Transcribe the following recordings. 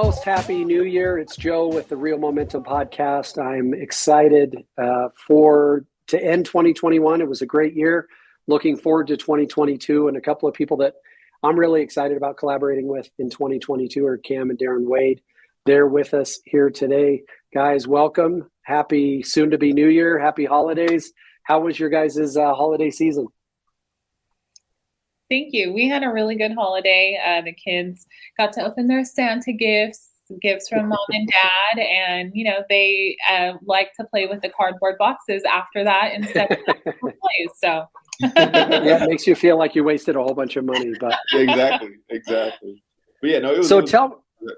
Most happy new year. It's Joe with the Real Momentum podcast. I'm excited to end 2021. It was a great year. Looking forward to 2022, and a couple of people that I'm really excited about collaborating with in 2022 are Kam and Darren Wade. They're with us here today. Guys, welcome. Happy soon to be new year. Happy holidays. How was your guys' holiday season? Thank you. We had a really good holiday. The kids got to open their Santa gifts from mom and dad, and they like to play with the cardboard boxes after that instead of toys. So yeah, it makes you feel like you wasted a whole bunch of money. But exactly. But yeah, no, it was. So it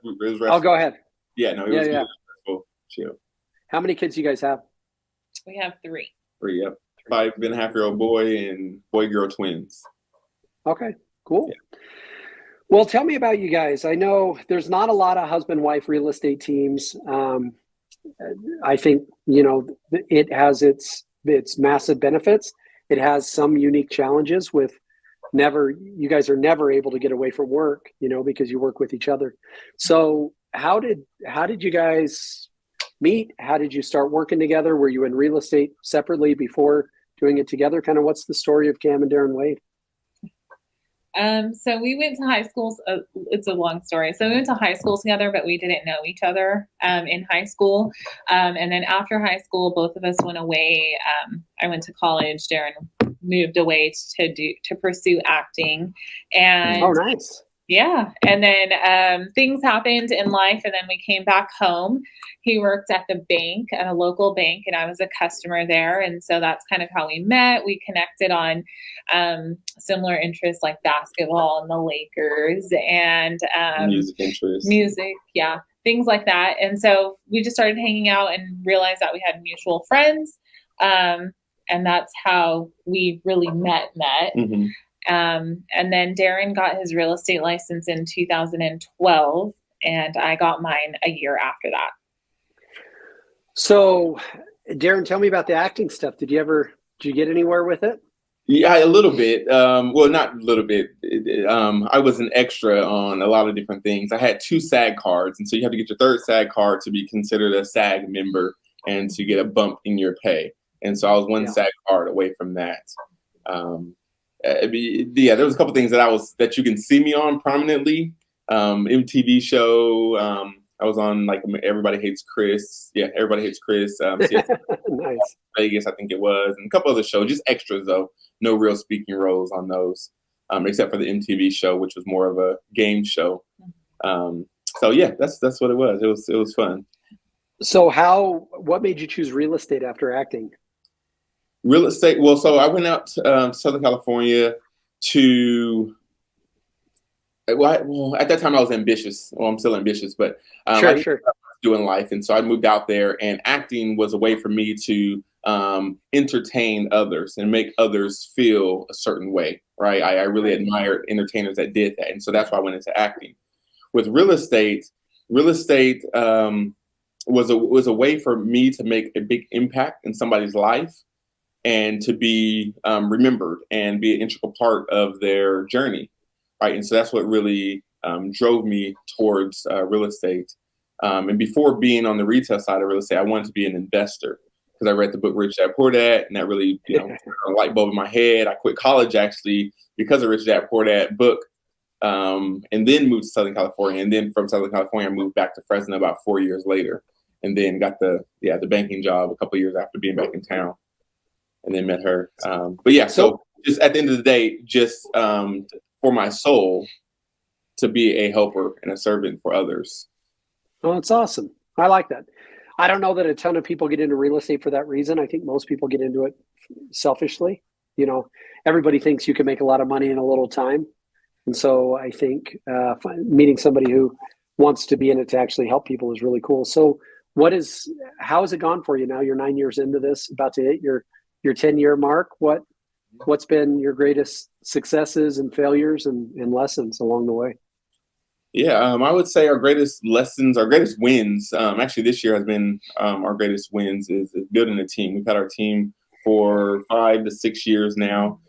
was I'll go ahead. Yeah, no, it was restful. Chill. How many kids do you guys have? We have three. Three, yep. 5.5-year-old boy and boy-girl twins. Okay, cool. Yeah. Well, tell me about you guys. I know there's not a lot of husband-wife real estate teams. I think, it has its massive benefits. It has some unique challenges with you guys are never able to get away from work, because you work with each other. So how did you guys meet? How did you start working together? Were you in real estate separately before doing it together? Kind of what's the story of Kam and Darren Wade? So we went to high schools. It's a long story. So we went to high school together, but we didn't know each other in high school. And then after high school, both of us went away. I went to college. Darren moved away to pursue acting. And oh, nice. Yeah. And then things happened in life, and then we came back home. He worked at the bank, at a local bank, and I was a customer there. And so that's kind of how we met. We connected on similar interests like basketball and the Lakers and music interests. Music, yeah, things like that. And so we just started hanging out and realized that we had mutual friends. And that's how we really met. Mm-hmm. And then Darren got his real estate license in 2012, and I got mine a year after that. So, Darren, tell me about the acting stuff. Did you get anywhere with it? Yeah, a little bit. Well, not a little bit. I was an extra on a lot of different things. I had 2 SAG cards, and so you have to get your 3rd SAG card to be considered a SAG member and to get a bump in your pay. And so I was one SAG card away from that. There was a couple things that you can see me on prominently. MTV show. I was on like Everybody Hates Chris. Yeah, Everybody Hates Chris. Nice. Vegas, I think it was, and a couple other shows, just extras though. No real speaking roles on those, except for the MTV show, which was more of a game show. So yeah, that's what it was. It was fun. So what made you choose real estate after acting? Real estate. Well, so I went out to Southern California to. Well, at that time I was ambitious. Well, I'm still ambitious, but sure. Doing life, and so I moved out there. And acting was a way for me to entertain others and make others feel a certain way. Right. I really admired entertainers that did that, and so that's why I went into acting. With real estate was a way for me to make a big impact in somebody's life, and to be remembered and be an integral part of their journey, right? And so that's what really drove me towards real estate. And before being on the retail side of real estate, I wanted to be an investor because I read the book Rich Dad Poor Dad, and that really turned a light bulb in my head. I quit college actually because of Rich Dad Poor Dad book, and then moved to Southern California. And then from Southern California, I moved back to Fresno about 4 years later, and then got the banking job a couple of years after being back in town. And then met her. But yeah, so just at the end of the day, just for my soul to be a helper and a servant for others. Oh, it's awesome. I like that. I don't know that a ton of people get into real estate for that reason. I think most people get into it selfishly. Everybody thinks you can make a lot of money in a little time. And so I think meeting somebody who wants to be in it to actually help people is really cool. So how has it gone for you now? You're 9 years into this, about to hit your 10-year mark. What's been your greatest successes and failures and lessons along the way? Yeah, I would say our greatest wins, actually this year has been our greatest wins is building a team. We've had our team for 5 to 6 years now.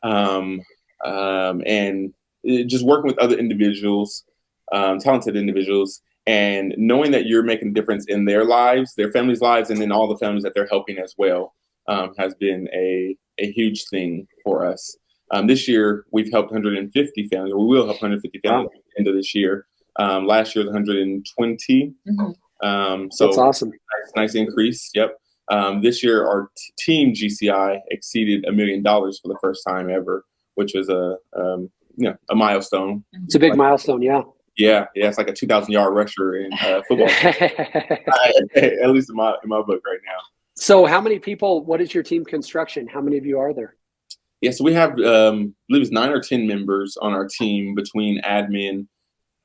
And just working with other individuals, talented individuals, and knowing that you're making a difference in their lives, their families' lives, and then all the families that they're helping as well, has been a huge thing for us. This year, we've helped 150 families. We will help 150 families at the end of this year. Last year was 120. So that's awesome. Nice increase. Yep. This year, our team GCI exceeded $1 million for the first time ever, which was a milestone. It's a big milestone. Yeah. Yeah. It's like a 2,000-yard rusher in football. At least in my book right now. So how many people, what is your team construction? How many of you are there? Yeah, so we have, I believe it's 9 or 10 members on our team between admin,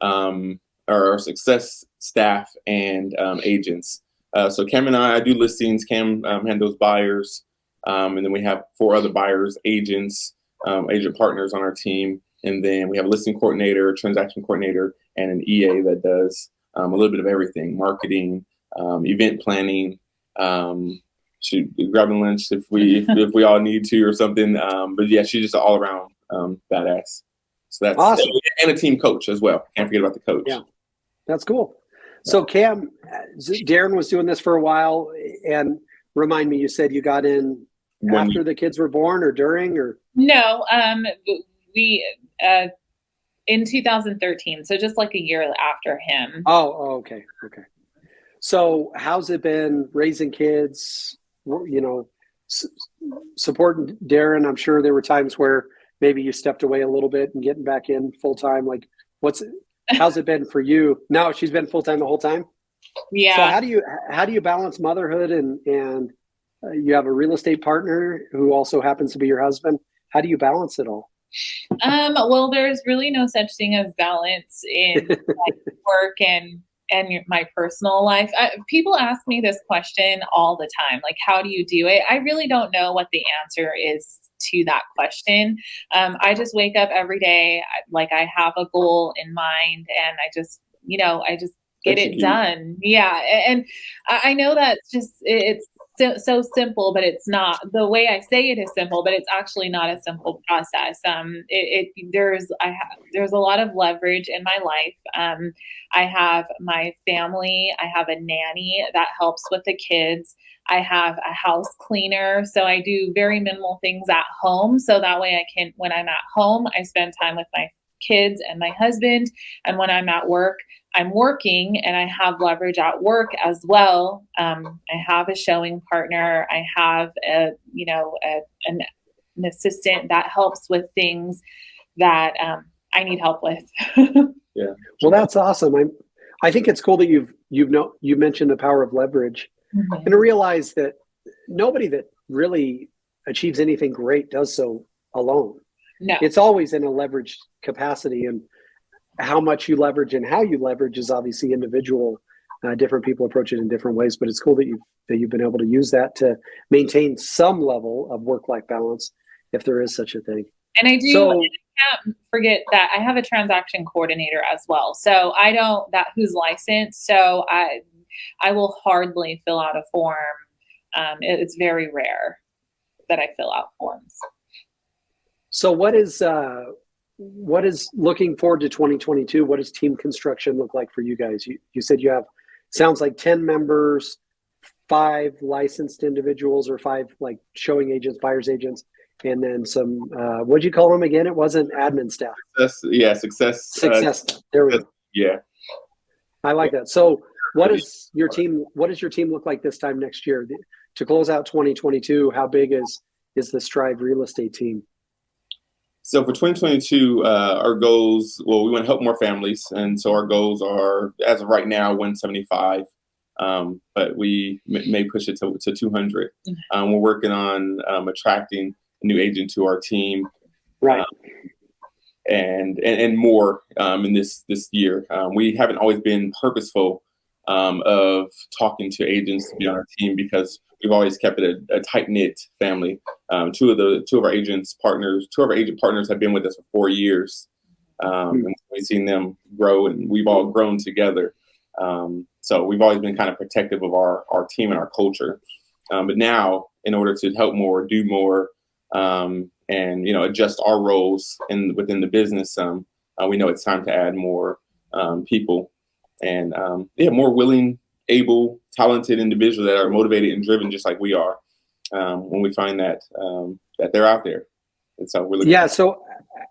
our success staff, and agents. So Kam and I do listings. Kam handles buyers. And then we have 4 other buyers, agents, agent partners on our team. And then we have a listing coordinator, transaction coordinator, and an EA that does a little bit of everything: marketing, event planning, grabbing lunch if we all need to or something. But yeah, she's just an all around badass. So that's awesome. And a team coach as well. Can't forget about the coach. Yeah, that's cool. So Kam, Darren was doing this for a while, and remind me, you said you got in after the kids were born or during, or no? We in 2013, so just like a year after him. Oh, okay. So how's it been raising kids? You know, supporting Darren. I'm sure there were times where maybe you stepped away a little bit and getting back in full time. Like, how's it been for you? No, she's been full time the whole time. Yeah. So how do you balance motherhood and you have a real estate partner who also happens to be your husband? How do you balance it all? Well, there's really no such thing as balance in work and my personal life. People ask me this question all the time, like, how do you do it? I really don't know what the answer is to that question. I just wake up every day, like I have a goal in mind, and I just get it done. Yeah. And I know that's it's so simple, but it's not. The way I say it is simple, but it's actually not a simple process. There's a lot of leverage in my life. I have my family. I have a nanny that helps with the kids. I have a house cleaner. So I do very minimal things at home. So that way when I'm at home, I spend time with my kids and my husband. And when I'm at work, I'm working, and I have leverage at work as well. I have a showing partner. I have an assistant that helps with things that I need help with. Yeah. Well, that's awesome. I think it's cool that you mentioned the power of leverage, and to realize that nobody that really achieves anything great does so alone. No. It's always in a leveraged capacity, and how much you leverage and how you leverage is obviously individual. Different people approach it in different ways, but it's cool that you've been able to use that to maintain some level of work-life balance, if there is such a thing. And I can't forget that I have a transaction coordinator as well. So who's licensed. So I will hardly fill out a form. It's very rare that I fill out forms. So what is looking forward to 2022? What does team construction look like for you guys? You said you have, sounds like 10 members, 5 licensed individuals, or 5 like showing agents, buyer's agents, and then some, what'd you call them again? It wasn't admin staff. Success. Success. There we go. Yeah. I like that. So what does your team look like this time next year? To close out 2022, how big is the Strive Real Estate team? So for 2022, our goals, we want to help more families. And so our goals are, as of right now, 175. But we may push it to 200. We're working on attracting a new agent to our team. Right. And more in this year. We haven't always been purposeful of talking to agents to be on our team, because we've always kept it a tight-knit family. Two of our agent partners have been with us for 4 years. And we've seen them grow, and we've all grown together. So we've always been kind of protective of our team and our culture. But now, in order to help more, do more, and adjust our roles within the business, we know it's time to add more people. and more willing, able, talented individuals that are motivated and driven just like we are. When we find that that they're out there, and so we're looking. Yeah. So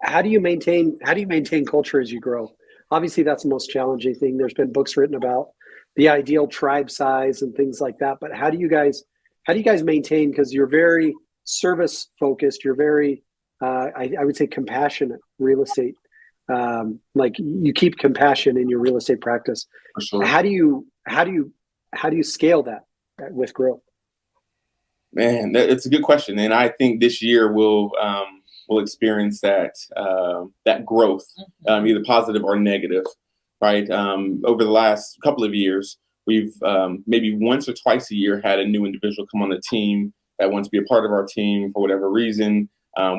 how do you maintain culture as you grow? Obviously, that's the most challenging thing. There's been books written about the ideal tribe size and things like that. But how do you guys maintain? Because you're very service focused. You're very, I would say, compassionate real estate. Like you keep compassion in your real estate practice. For sure. How do you scale that with growth? Man, it's a good question, and I think this year we'll experience that growth, either positive or negative, right? Over the last couple of years, we've maybe once or twice a year had a new individual come on the team that wants to be a part of our team for whatever reason.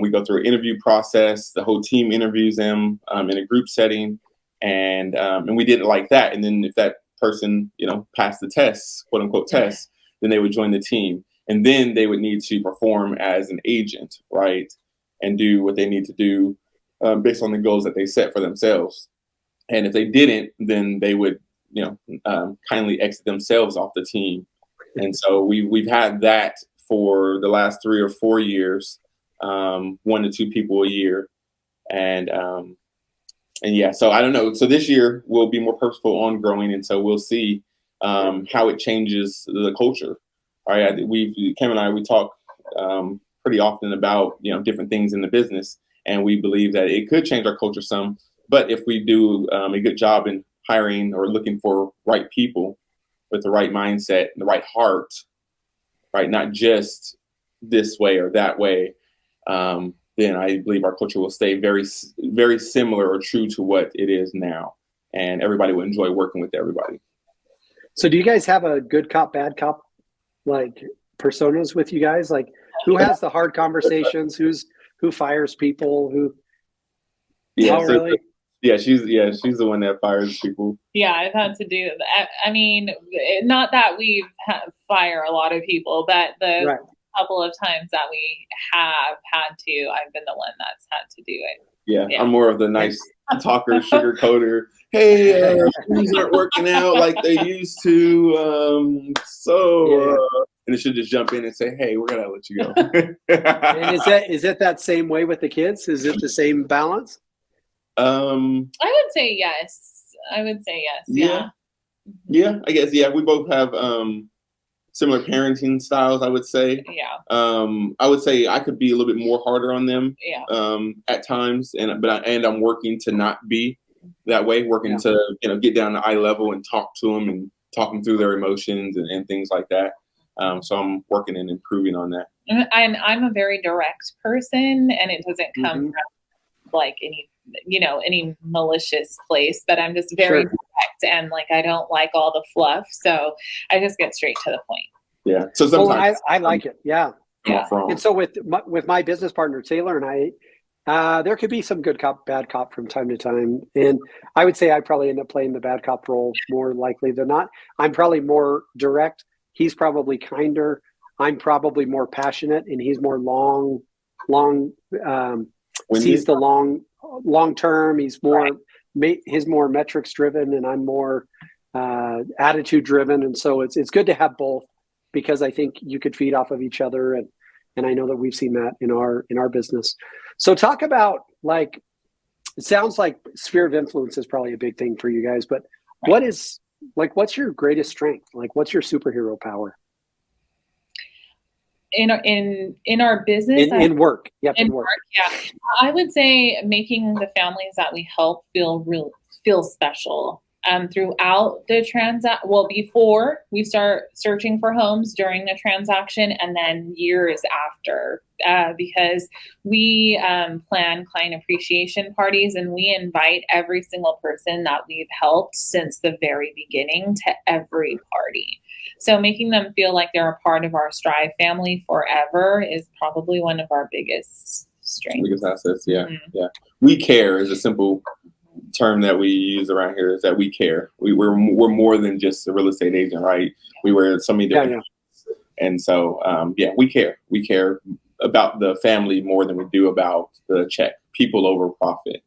We go through an interview process. The whole team interviews them in a group setting, and we didn't like that. And then if that person, passed the test, quote unquote test, then they would join the team. And then they would need to perform as an agent, right? And do what they need to do based on the goals that they set for themselves. And if they didn't, then they would, kindly exit themselves off the team. And so we've had that for the last 3 or 4 years, 1 to 2 people a year. And yeah, so I don't know. So this year we'll be more purposeful on growing. And so we'll see how it changes the culture. All right, Kam and I, we talk pretty often about different things in the business, and we believe that it could change our culture some. But if we do a good job in hiring or looking for right people with the right mindset and the right heart, right, not just this way or that way, then I believe our culture will stay very, very similar or true to what it is now, and everybody will enjoy working with everybody. So, do you guys have a good cop, bad cop? Like personas with you guys? Like who has the hard conversations? Who fires people? Yeah, really? Yeah, she's the one that fires people. Yeah, I've had to do that. I mean, not that we fire a lot of people, but the couple of times that we have had to, I've been the one that's had to do it. Yeah. I'm more of the nice talker, sugar coater. Hey, things aren't working out like they used to. And it should just jump in and say, "Hey, we're gonna let you go." And is it that same way with the kids? Is it the same balance? I would say yes. Yeah. Yeah. I guess. Yeah. We both have similar parenting styles, I would say. Yeah. I would say I could be a little bit more harder on them. Yeah. At times, but I'm working to not be that way. Working to get down to eye level and talk to them and talk them through their emotions and things like that. So I'm working and improving on that. And I'm a very direct person, and it doesn't come from like any malicious place, but I'm just very direct, and like I don't like all the fluff, so I just get straight to the point. Yeah. So sometimes I like it. Yeah. And so with my business partner Taylor and I, there could be some good cop, bad cop from time to time, and I would say I probably end up playing the bad cop role more likely than not. I'm probably more direct. He's probably kinder. I'm probably more passionate, and he's more long. Sees the long term. He's more more metrics driven, and I'm more attitude driven. And so it's good to have both, because I think you could feed off of each other, and I know that we've seen that in our business. So talk about, like, it sounds like sphere of influence is probably a big thing for you guys, but what's your greatest strength? Like, what's your superhero power? In our business, in work. Yeah. I would say making the families that we help feel special. Throughout the before we start searching for homes, during the transaction, and then years after, because we plan client appreciation parties, and we invite every single person that we've helped since the very beginning to every party. So making them feel like they're a part of our Strive family forever is probably one of our biggest strengths. Biggest assets, yeah. Yeah. We care is a simple term that we use around here, is that we care. We're more than just a real estate agent, right? We wear so many different hats. And so, we care. We care about the family more than we do about the check. People over profit.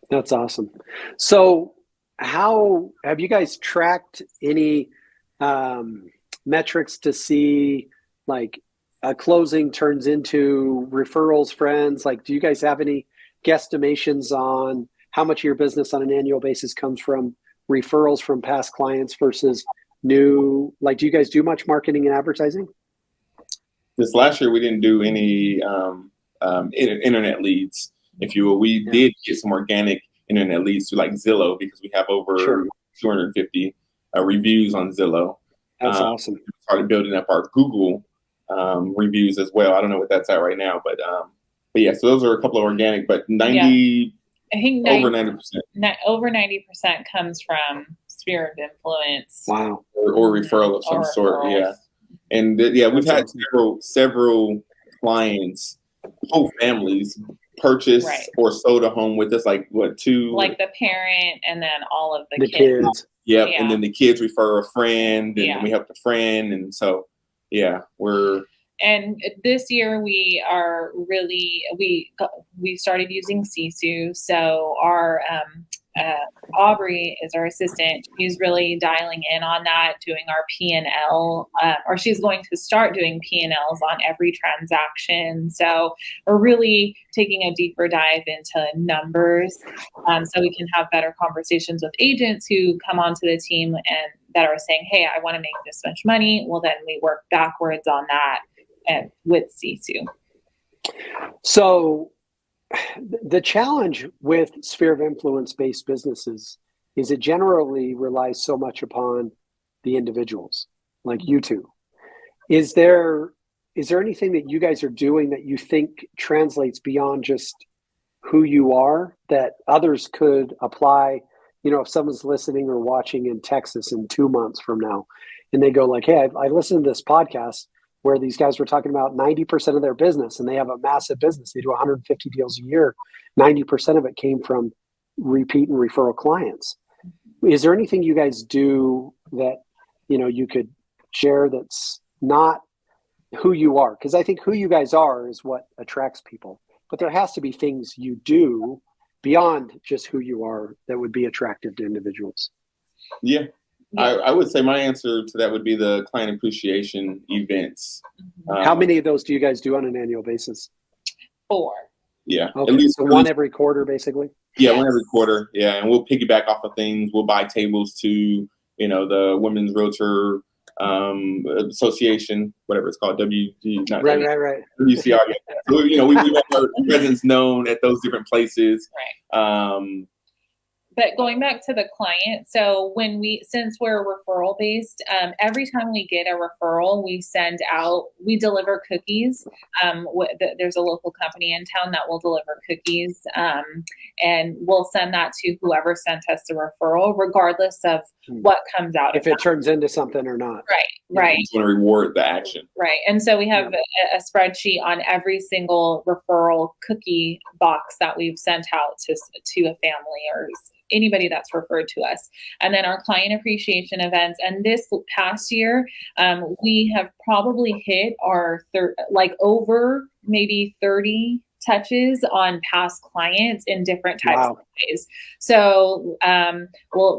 That's awesome. So how have you guys tracked any metrics to see like a closing turns into referrals, friends? Like, do you guys have any guesstimations on how much of your business on an annual basis comes from referrals from past clients versus new? Like, do you guys do much marketing and advertising? This last year, we didn't do any internet leads, if you will. We did get some organic internet leads to like Zillow because we have over 250 reviews on Zillow. That's awesome. We started building up our Google reviews as well. I don't know what that's at right now, but yeah, so those are a couple of organic, but I think over 90%. Over 90% comes from sphere of influence. Wow. Or referral of some sort. Yeah. And we've had several clients, whole families purchase or sold a home with us, like two? Like the parent and then all of the kids. Yep. Yeah. And then the kids refer a friend, and then we help the friend. And so, and this year we are really, we started using Sisu. So our Aubrey is our assistant. She's really dialing in on that, doing our P&L, or she's going to start doing P&Ls on every transaction. So we're really taking a deeper dive into numbers, so we can have better conversations with agents who come onto the team and that are saying, hey, I want to make this much money. Well, then we work backwards on that with Sisu. So the challenge with sphere of influence based businesses is it generally relies so much upon the individuals, like you two. Is there anything that you guys are doing that you think translates beyond just who you are that others could apply? You know, if someone's listening or watching in Texas in 2 months from now, and they go like, hey, I listened to this podcast where these guys were talking about 90% of their business, and they have a massive business. They do 150 deals a year. 90% of it came from repeat and referral clients. Is there anything you guys do that, you know, you could share that's not who you are? Because I think who you guys are is what attracts people. But there has to be things you do beyond just who you are that would be attractive to individuals. Yeah. I would say my answer to that would be the client appreciation events. How many of those do you guys do on an annual basis? 4. Yeah. Okay. At least one every quarter, basically? Yeah, one every quarter. Yeah. And we'll piggyback off of things. We'll buy tables to, you know, the Women's Realtor Association, whatever it's called, Right. WCR. So, you know, we have our presence known at those different places. Right. But going back to the client, so since we're referral based, every time we get a referral, we deliver cookies. There's a local company in town that will deliver cookies, and we'll send that to whoever sent us the referral, regardless of what comes out. If it turns into something or not. Right. We just want to reward the action. Right. And so we have a spreadsheet on every single referral cookie box that we've sent out to a family or anybody that's referred to us. And then our client appreciation events. And this past year, we have probably hit our over maybe 30 touches on past clients in different types of ways. So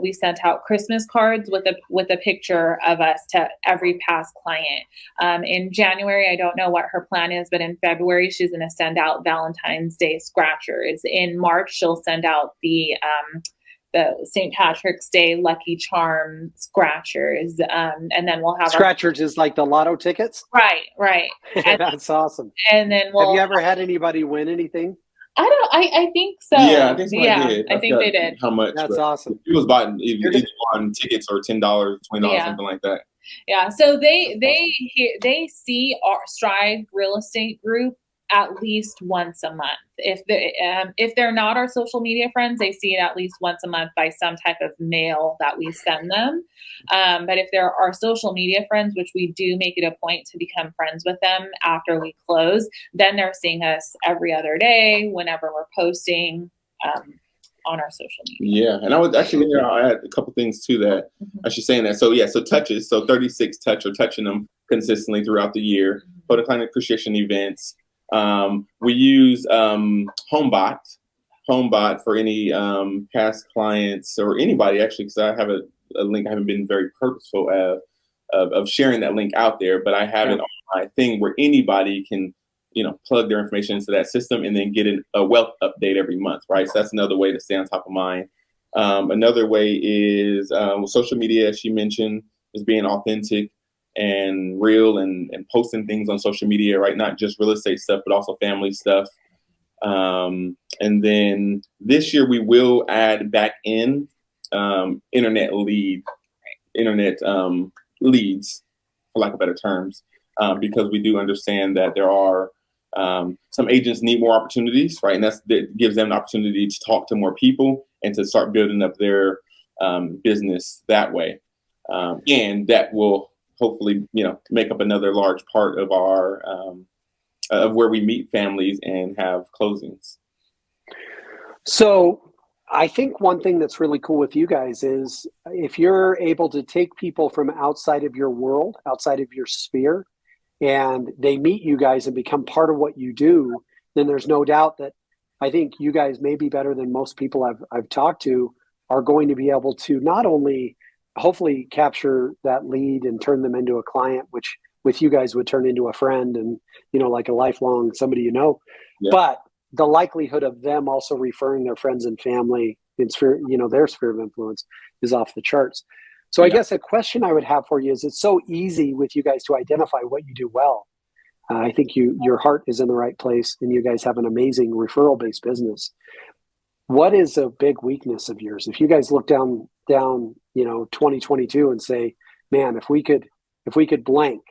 we sent out Christmas cards with a picture of us to every past client. In January, I don't know what her plan is, but in February, she's going to send out Valentine's Day scratchers. In March, she'll send out the St. Patrick's Day Lucky Charm scratchers, and then we'll have scratchers is like the lotto tickets. Right. And, that's awesome. And then have you ever had anybody win anything? I think so. Yeah, I think somebody did. I think they did. How much? That's awesome. It was bought either on tickets or $10, $20, something like that. Yeah. So they see our Strive Real Estate group at least once a month. If they're not our social media friends, they see it at least once a month by some type of mail that we send them. But if they're our social media friends, which we do make it a point to become friends with them after we close, then they're seeing us every other day whenever we're posting on our social media. Yeah. And I would actually I'll add a couple things to that. I should say that. So touches. So 36 touching them consistently throughout the year. For the client appreciation events. We use HomeBot. HomeBot for any past clients or anybody, actually, because I have a link. I haven't been very purposeful of sharing that link out there, but I have it on my thing where anybody can, plug their information into that system and then get a wealth update every month, right? So that's another way to stay on top of mind. Another way is social media, as she mentioned, is being authentic and real and posting things on social media, right? Not just real estate stuff, but also family stuff. And then this year we will add back in internet leads, for lack of better terms, because we do understand that there are some agents need more opportunities, right? And that gives them an opportunity to talk to more people and to start building up their business that way. And that will hopefully, make up another large part of our of where we meet families and have closings. So I think one thing that's really cool with you guys is if you're able to take people from outside of your world, outside of your sphere, and they meet you guys and become part of what you do, then there's no doubt that I think you guys may be better than most people I've talked to are going to be able to not only hopefully capture that lead and turn them into a client, which with you guys would turn into a friend and, like a lifelong somebody, but the likelihood of them also referring their friends and family in sphere, their sphere of influence is off the charts. So I guess a question I would have for you is it's so easy with you guys to identify what you do well. I think your heart is in the right place and you guys have an amazing referral-based business. What is a big weakness of yours? If you guys look down 2022 and say, man, if we could blank,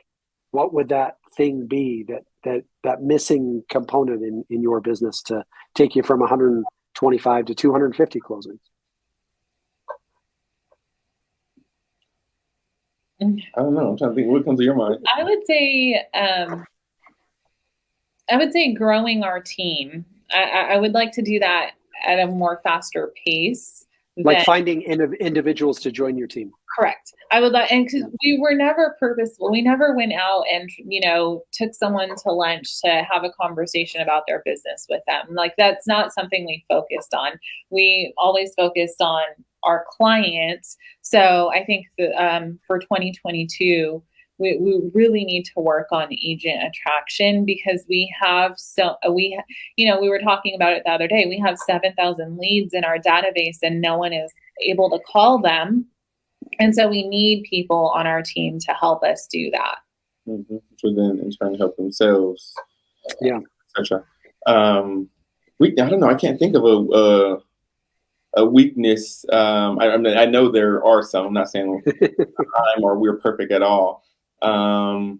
what would that thing be that missing component in your business to take you from 125 to 250 closings? I don't know. I'm trying to think what comes to your mind. I would say growing our team. I would like to do that at a more faster pace. Like finding individuals to join your team. Correct. I would like, and because we were never purposeful. We never went out and, took someone to lunch to have a conversation about their business with them. Like that's not something we focused on. We always focused on our clients. So I think that for 2022, we really need to work on agent attraction because we were talking about it the other day. We have 7,000 leads in our database and no one is able to call them. And so we need people on our team to help us do that. Mm-hmm. For them in turn help themselves. Yeah. Etc. I don't know. I can't think of a weakness. I know there are some. I'm not saying I'm or we're perfect at all. I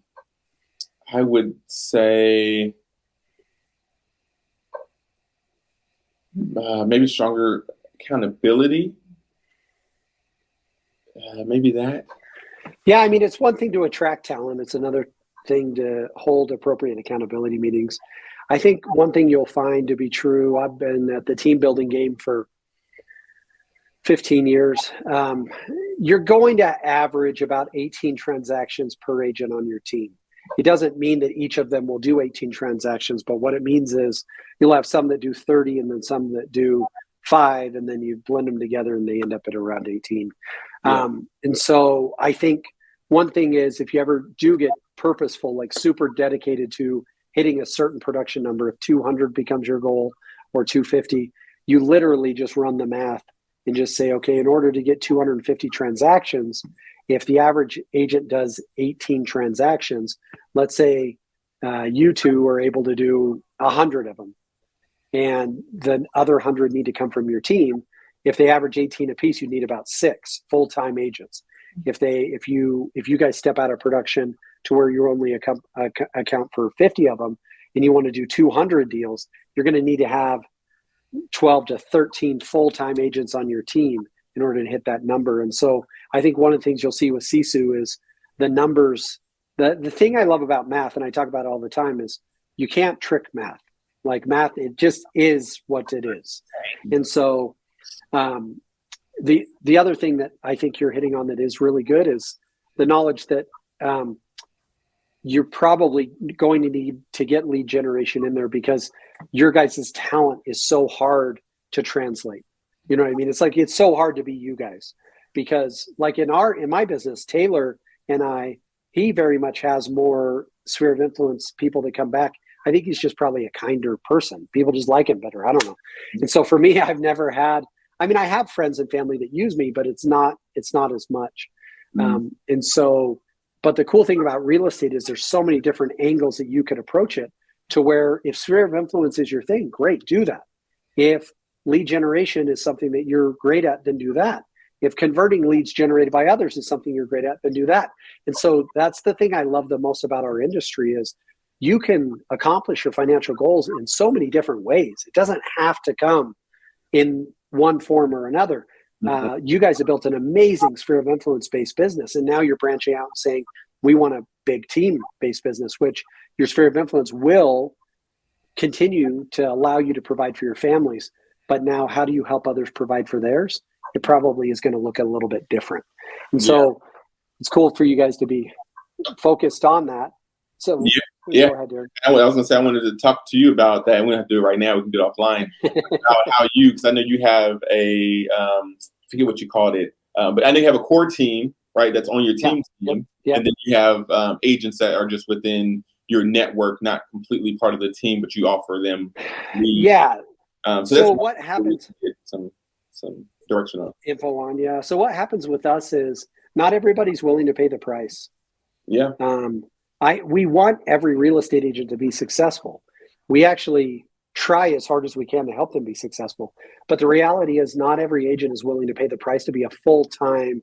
would say maybe stronger accountability. Maybe that. Yeah, I mean, it's one thing to attract talent. It's another thing to hold appropriate accountability meetings. I think one thing you'll find to be true, I've been at the team building game for 15 years. You're going to average about 18 transactions per agent on your team. It doesn't mean that each of them will do 18 transactions, but what it means is you'll have some that do 30 and then some that do 5, and then you blend them together and they end up at around 18. Yeah. And so I think one thing is if you ever do get purposeful, like super dedicated to hitting a certain production number, if 200 becomes your goal or 250, you literally just run the math and just say, okay, in order to get 250 transactions, if the average agent does 18 transactions, let's say you two are able to do 100 of them, and the other 100 need to come from your team. If they average 18 apiece, you need about 6 full-time agents. If you guys step out of production to where you only account for 50 of them, and you want to do 200 deals, you're going to need to have 12 to 13 full-time agents on your team in order to hit that number. And so I think one of the things you'll see with Sisu is the numbers. The thing I love about math, and I talk about it all the time, is you can't trick math. Like math, it just is what it is. And so the other thing that I think you're hitting on that is really good is the knowledge that you're probably going to need to get lead generation in there because your guys' talent is so hard to translate. You know what I mean? It's like, it's so hard to be you guys, because like in my business, Taylor and he very much has more sphere of influence people that come back. I think he's just probably a kinder person. People just like him better. I don't know. And so for me, I've never had, I mean, I have friends and family that use me, but it's not as much. And so, but the cool thing about real estate is there's so many different angles that you could approach it, to where if sphere of influence is your thing, great, do that. If lead generation is something that you're great at, then do that. If converting leads generated by others is something you're great at, then do that. And so that's the thing I love the most about our industry, is you can accomplish your financial goals in so many different ways. It doesn't have to come in one form or another. You guys have built an amazing sphere of influence based business, and now you're branching out and saying, we want a big team based business, which your sphere of influence will continue to allow you to provide for your families. But now, how do you help others provide for theirs? It probably is going to look a little bit different. And so it's cool for you guys to be focused on that. So yeah. Go ahead, Darren. I was going to say, I wanted to talk to you about that. We don't have to do it right now. We can do it offline. how you, because I know you have a, forget what you called it, but I know you have a core team, right? That's on your team. And then you have agents that are just within your network, not completely part of the team, but you offer them leads. Yeah. So so what happens? Get some direction on info on. Yeah. So what happens with us is not everybody's willing to pay the price. Yeah. We want every real estate agent to be successful. We actually try as hard as we can to help them be successful. But the reality is not every agent is willing to pay the price to be a full-time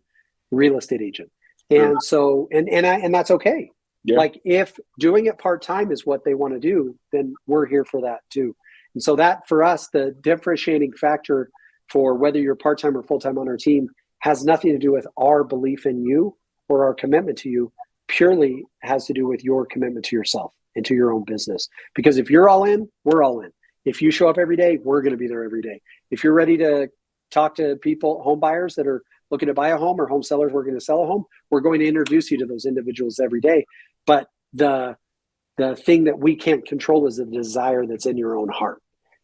real estate agent. And so, and that's okay. Yeah. Like if doing it part-time is what they want to do, then we're here for that too. And so that for us, the differentiating factor for whether you're part-time or full-time on our team has nothing to do with our belief in you or our commitment to you. Purely has to do with your commitment to yourself and to your own business. Because if you're all in, we're all in. If you show up every day, we're going to be there every day. If you're ready to talk to people, home buyers that are looking to buy a home, or home sellers working to sell a home, we're going to introduce you to those individuals every day. But the thing that we can't control is the desire that's in your own heart.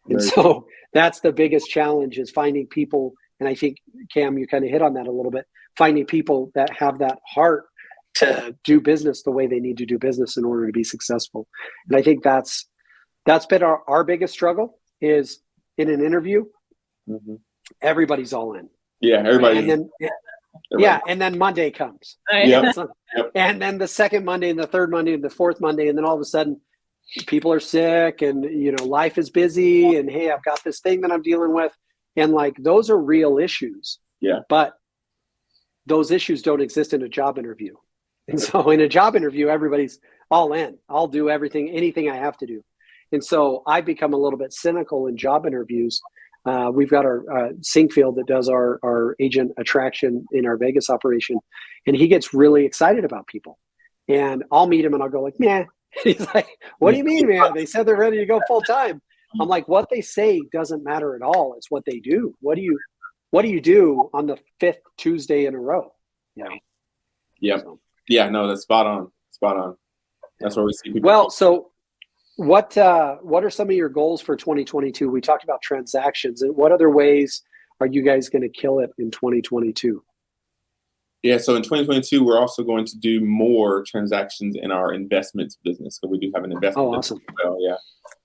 And so that's the biggest challenge, is finding people. And I think, Kam, you kind of hit on that a little bit, finding people that have that heart to do business the way they need to do business in order to be successful. And I think that's been our biggest struggle, is in an interview, everybody's all in. Yeah, everybody. And then Monday comes. And then the second Monday and the third Monday and the fourth Monday, and then all of a sudden people are sick, and life is busy, and hey, I've got this thing that I'm dealing with. And like, those are real issues. Yeah. But those issues don't exist in a job interview. And so in a job interview, everybody's all in. I'll do anything I have to do. And so I've become a little bit cynical in job interviews. We've got our Sinkfield that does our agent attraction in our Vegas operation, and he gets really excited about people. And I'll meet him and I'll go like, nah. He's like, what do you mean, man? They said they're ready to go full time. I'm like, what they say doesn't matter at all. It's what they do. What do you do on the 5th Tuesday in a row? Yeah. So. Yeah, no, that's spot on. That's where we see people. Well, so what are some of your goals for 2022? We talked about transactions, and what other ways are you guys going to kill it in 2022? Yeah, so in 2022, we're also going to do more transactions in our investments business. So we do have an investment business as well. Yeah,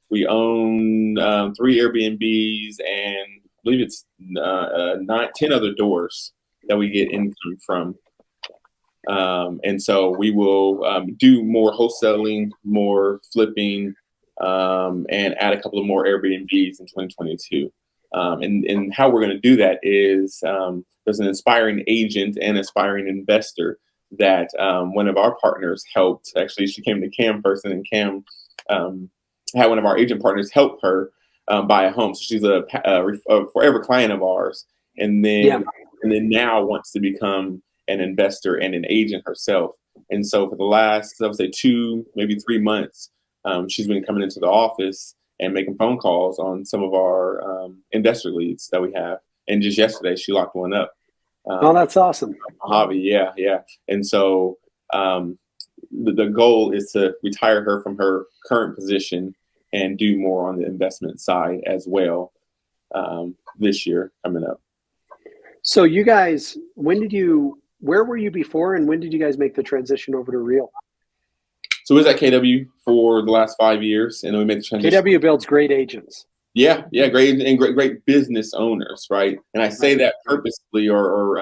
we own 3 Airbnbs, and I believe it's 10 other doors that we get income from. And so we will do more wholesaling, more flipping, and add a couple of more Airbnbs in 2022. And how we're going to do that is there's an aspiring agent and aspiring investor that one of our partners helped. Actually, she came to Kam first, and then Kam had one of our agent partners help her buy a home. So she's a forever client of ours, and then now wants to become an investor and an agent herself. And so for the last, I would say 2, maybe 3 months, she's been coming into the office and making phone calls on some of our investor leads that we have. And just yesterday, she locked one up. That's awesome. Hobby, yeah. And so the goal is to retire her from her current position and do more on the investment side as well. this year coming up. So you guys, where were you before, and when did you guys make the transition over to Real? So we was at KW for the last 5 years, and then we made the transition. KW builds great agents. Yeah, great, and great business owners, right? And I say that purposely, or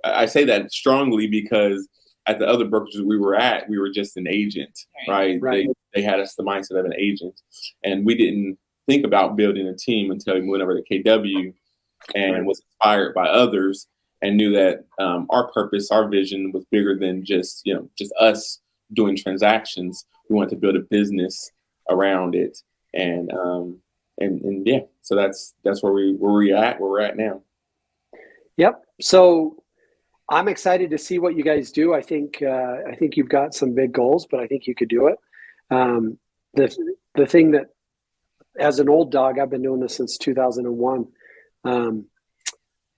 I say that strongly because at the other brokerages we were at, we were just an agent, right? They had us the mindset of an agent, and we didn't think about building a team until we went over to KW and was inspired by others and knew that our purpose, our vision was bigger than just us doing transactions. We wanted to build a business around it, and yeah, so that's where we're at now. Yep. So I'm excited to see what you guys do. I think you've got some big goals, but I think you could do it. The thing that, as an old dog, I've been doing this since 2001.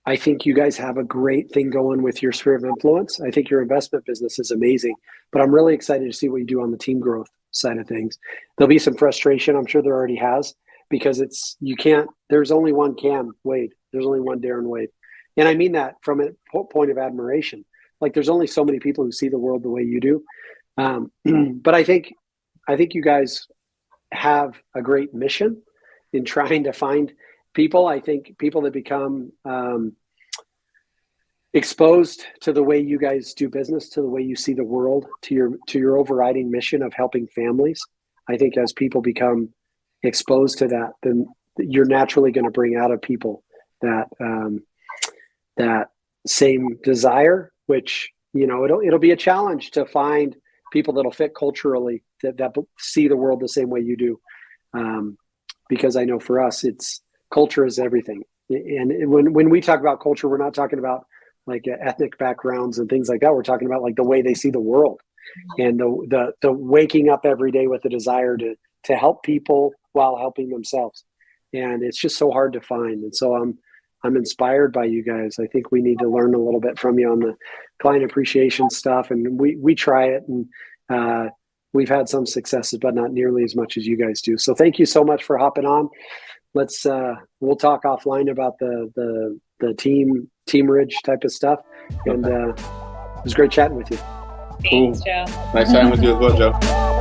I think you guys have a great thing going with your sphere of influence. I think your investment business is amazing, but I'm really excited to see what you do on the team growth side of things. There'll be some frustration. I'm sure there already has, because there's only one Kam Wade. There's only one Darren Wade. And I mean that from a point of admiration. Like, there's only so many people who see the world the way you do. But I think you guys have a great mission in trying to find people. I think people that become exposed to the way you guys do business, to the way you see the world, to your overriding mission of helping families. I think as people become exposed to that, then you're naturally going to bring out of people that same desire, which, it'll be a challenge to find people that'll fit culturally, that see the world the same way you do. Because I know for us, culture is everything. And when we talk about culture, we're not talking about like ethnic backgrounds and things like that. We're talking about like the way they see the world, and the waking up every day with the desire to help people while helping themselves. And it's just so hard to find. And so I'm inspired by you guys. I think we need to learn a little bit from you on the client appreciation stuff. And we try it, and we've had some successes, but not nearly as much as you guys do. So thank you so much for hopping on. We'll talk offline about the team ridge type of stuff. And it was great chatting with you. Thanks, Joe. Nice chatting with you as well, Joe.